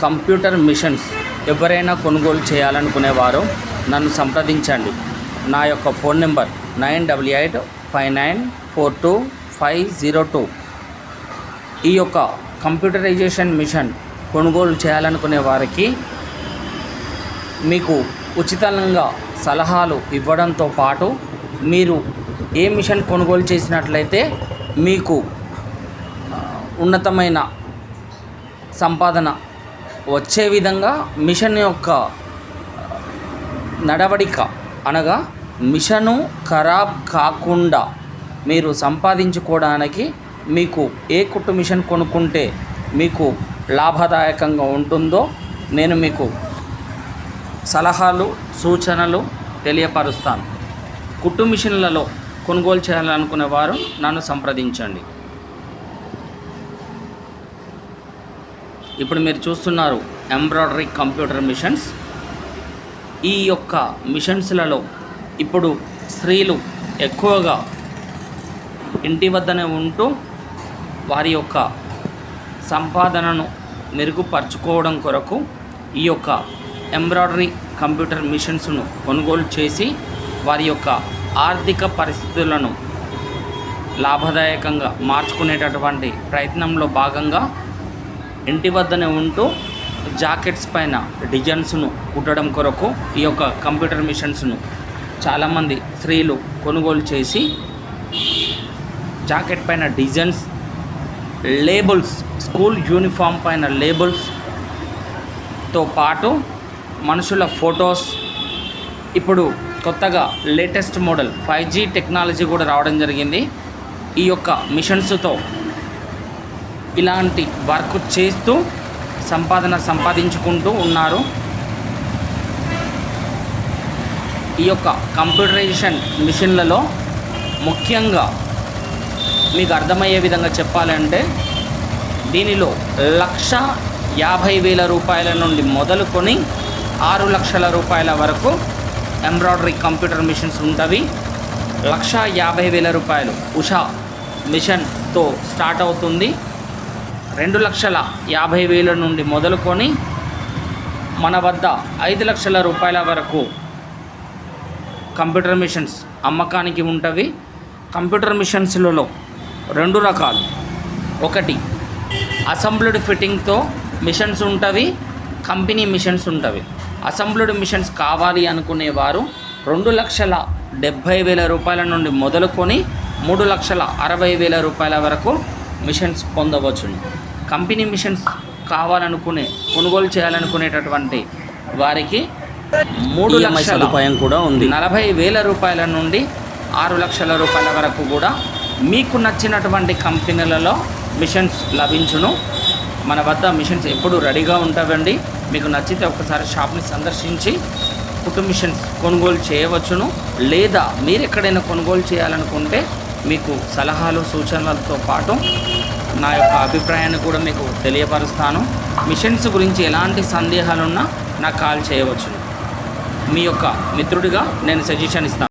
Computer machines ఎవరైనా కొనుగోలు చేయాలనుకునేవారు నన్ను సంప్రదించండి. నా యొక్క ఫోన్ నెంబర్ 9885942502. ఈ యొక్క కంప్యూటరైజేషన్ మిషన్ కొనుగోలు చేయాలనుకునే వారికి మీకు ఉచితంగా సలహాలు ఇవ్వడంతో పాటు మీరు ఏ మిషన్ కొనుగోలు చేసినట్లయితే మీకు ఉన్నతమైన సంపాదన వచ్చే విధంగా మిషన్ యొక్క నడవడిక అనగా మిషను ఖరాబ్ కాకుండా మీరు సంపాదించుకోవడానికి మీకు ఏ కుట్టు మిషన్ కొనుక్కుంటే మీకు లాభదాయకంగా ఉంటుందో నేను మీకు సలహాలు సూచనలు తెలియపరుస్తాను. కుట్టు మిషన్లలో కొనుగోలు చేయాలనుకునే వారు నన్ను సంప్రదించండి. ఇప్పుడు మీరు చూస్తున్నారు ఎంబ్రాయిడరీ కంప్యూటర్ మిషన్స్. ఈ యొక్క మిషన్స్లలో ఇప్పుడు స్త్రీలు ఎక్కువగా ఇంటి వద్దనే ఉంటూ వారి యొక్క సంపాదనను మెరుగుపరుచుకోవడం కొరకు ఈ యొక్క ఎంబ్రాయిడరీ కంప్యూటర్ మిషన్స్ను కొనుగోలు చేసి వారి యొక్క ఆర్థిక పరిస్థితులను లాభదాయకంగా మార్చుకునేటటువంటి ప్రయత్నంలో భాగంగా ఇంటి వద్దనే ఉంటూ జాకెట్స్ పైన డిజైన్స్ను కుట్టడం కొరకు ఈ యొక్క కంప్యూటర్ మిషన్స్ను చాలామంది స్త్రీలు కొనుగోలు చేసి జాకెట్ పైన డిజైన్స్, లేబుల్స్, స్కూల్ యూనిఫామ్ పైన లేబుల్స్తో పాటు మనుషుల ఫొటోస్, ఇప్పుడు కొత్తగా లేటెస్ట్ మోడల్ 5G టెక్నాలజీ కూడా రావడం జరిగింది. ఈ యొక్క మిషన్స్తో ఇలాంటి వర్క్ చేస్తూ సంపాదించుకుంటూ ఉన్నారు. ఈ యొక్క కంప్యూటరైజేషన్ మిషన్లలో ముఖ్యంగా మీకు అర్థమయ్యే విధంగా చెప్పాలంటే దీనిలో 1,50,000 రూపాయల నుండి మొదలుకొని 6 లక్షల రూపాయల వరకు ఎంబ్రాయిడరీ కంప్యూటర్ మిషన్స్ ఉంటవి. 1,50,000 రూపాయలు ఉషా మిషన్తో స్టార్ట్ అవుతుంది. 2,50,000 నుండి మొదలుకొని మన వద్ద 5 లక్షల రూపాయల వరకు కంప్యూటర్ మిషన్స్ అమ్మకానికి ఉంటవి. కంప్యూటర్ మిషన్స్లలో 2 రకాలు. ఒకటి అసెంబ్ల్డ్ ఫిట్టింగ్తో మిషన్స్ ఉంటవి, కంపెనీ మిషన్స్ ఉంటవి. అసెంబ్ల్డ్ మిషన్స్ కావాలి అనుకునేవారు 2,70,000 రూపాయల నుండి మొదలుకొని 3,60,000 రూపాయల వరకు మిషన్స్ పొందవచ్చును. కంపెనీ మిషన్స్ కొనుగోలు చేయాలనుకునేటటువంటి వారికి 3,00,000 రూపాయలు కూడా ఉంది. 40,000 రూపాయల నుండి 6 లక్షల రూపాయల వరకు కూడా మీకు నచ్చినటువంటి కంపెనీలలో మిషన్స్ లభించును. మన వద్ద మిషన్స్ ఎప్పుడు రెడీగా ఉంటాయండి. మీకు నచ్చితే ఒకసారి షాప్ని సందర్శించి కుట్టు మిషన్స్ కొనుగోలు చేయవచ్చును. లేదా మీరు ఎక్కడైనా కొనుగోలు చేయాలనుకుంటే మీకు సలహాలు సూచనలతో పాటు నా యొక్క అభిప్రాయాన్ని కూడా మీకు తెలియపరుస్తాను. మిషన్స్ గురించి ఎలాంటి సందేహాలున్నా నాకు కాల్ చేయవచ్చును. మీ యొక్క మిత్రుడిగా నేను సజెషన్ ఇస్తాను.